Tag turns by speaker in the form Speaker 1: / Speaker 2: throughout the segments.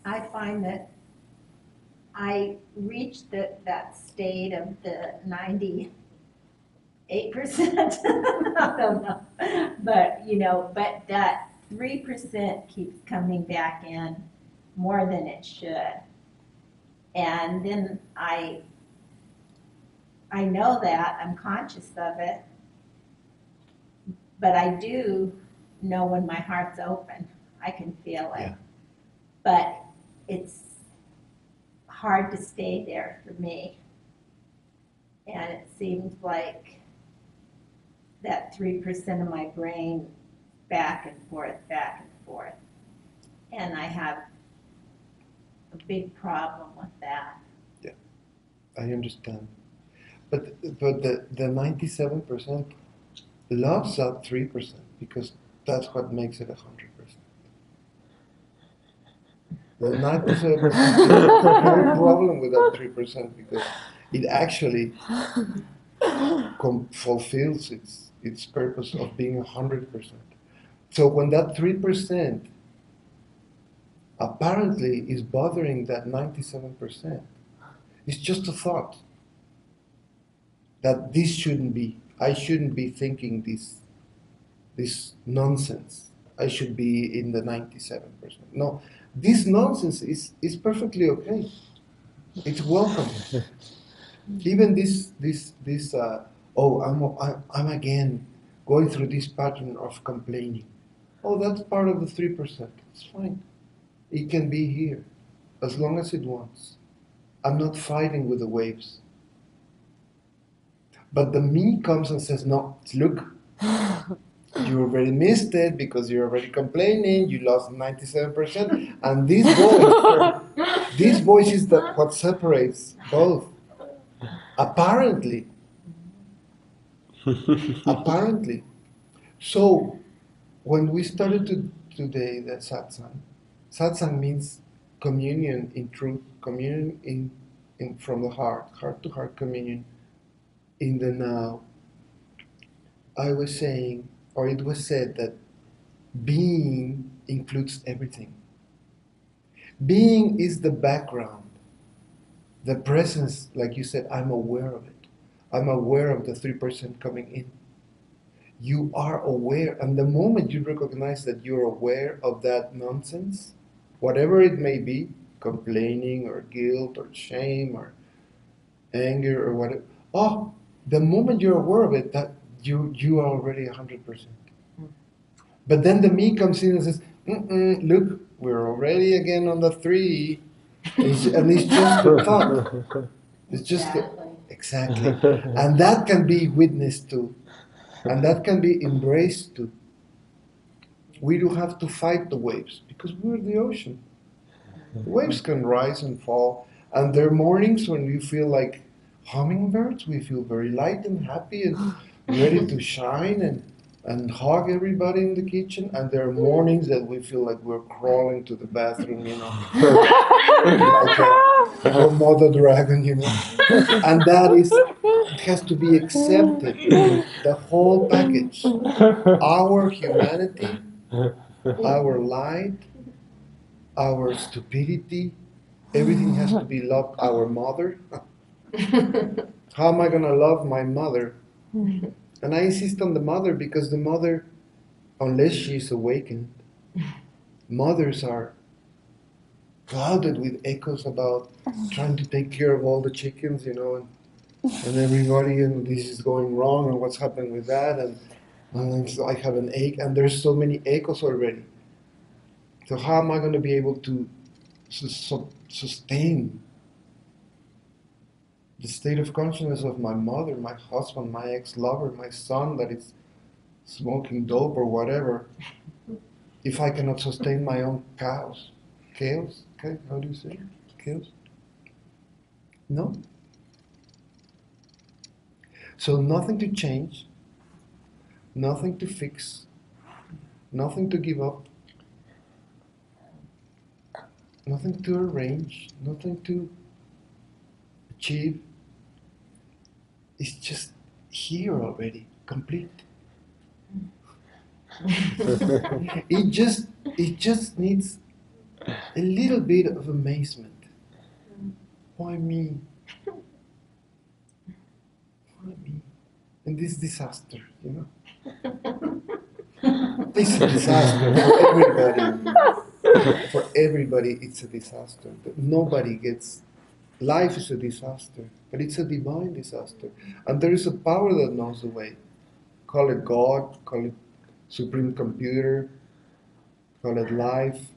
Speaker 1: I find that I reached that state of the 98%. I don't know. But, but that 3% keeps coming back in more than it should. And then I know that, I'm conscious of it, but I do know when my heart's open, I can feel it.
Speaker 2: Yeah.
Speaker 1: But it's hard to stay there for me. And it seems like that 3% of my brain back and forth, back and forth. And I have a big problem with that.
Speaker 2: Yeah, I understand. But the 97% loves that 3% because that's what makes it 100%. The 97% is no problem with that 3% because it actually fulfills its purpose of being 100%. So when that 3% apparently is bothering that 97%, it's just a thought that this shouldn't be. I shouldn't be thinking this nonsense. I should be in the 97%. No, this nonsense is perfectly okay. It's welcome. Even this I'm again going through this pattern of complaining. Oh, that's part of the 3%. It's fine. It can be here as long as it wants. I'm not fighting with the waves. But the me comes and says, no, look, you already missed it because you're already complaining, you lost 97%, and this voice is what separates both. Apparently. Apparently. So, when we started today the satsang means communion in truth, communion in from the heart to heart communion in the now. I was saying, or it was said that being includes everything. Being is the background, the presence, like you said, I'm aware of it. I'm aware of the 3% coming in. You are aware, and the moment you recognize that you're aware of that nonsense, whatever it may be, complaining or guilt or shame or anger or whatever, the moment you're aware of it, that you are already 100%. But then the me comes in and says, look, we're already again on the 3, and it's just a thought. It's just exactly. And that can be witnessed to, and that can be embraced too. We do have to fight the waves because we're the ocean. The waves can rise and fall, and there are mornings when you feel like hummingbirds. We feel very light and happy and ready to shine and hug everybody in the kitchen. And there are mornings that we feel like we're crawling to the bathroom, like a mother dragon, And that has to be accepted, the whole package. Our humanity, our light, our stupidity, everything has to be loved. Our mother. How am I going to love my mother? And I insist on the mother because the mother, unless she's awakened, mothers are clouded with echoes about trying to take care of all the chickens, and everybody, and this is going wrong, and what's happening with that, and so I have an ache, and there's so many echoes already. So how am I going to be able to sustain the state of consciousness of my mother, my husband, my ex-lover, my son that is smoking dope or whatever, if I cannot sustain my own chaos? Chaos? Okay, how do you say it? Chaos? No? So nothing to change, nothing to fix, nothing to give up, nothing to arrange, nothing to achieve. It's just here already, complete. It just needs a little bit of amazement. Why me? Why me? And this disaster, you know? It's a disaster for everybody. For everybody, it's a disaster. Nobody gets. Life is a disaster, but it's a divine disaster. And there is a power that knows the way. Call it God, call it supreme computer, call it life,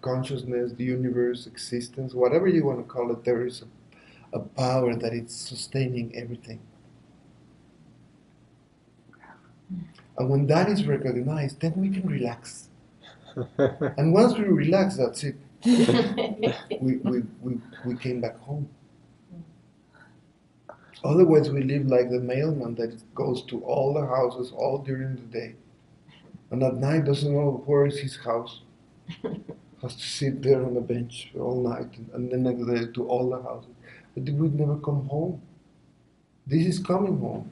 Speaker 2: consciousness, the universe, existence, whatever you want to call it, there is a power that is sustaining everything. And when that is recognized, then we can relax. And once we relax, that's it. We came back home. Otherwise, we live like the mailman that goes to all the houses all during the day. And at night doesn't know where is his house. Has to sit there on the bench all night and then next day to all the houses. But we would never come home. This is coming home.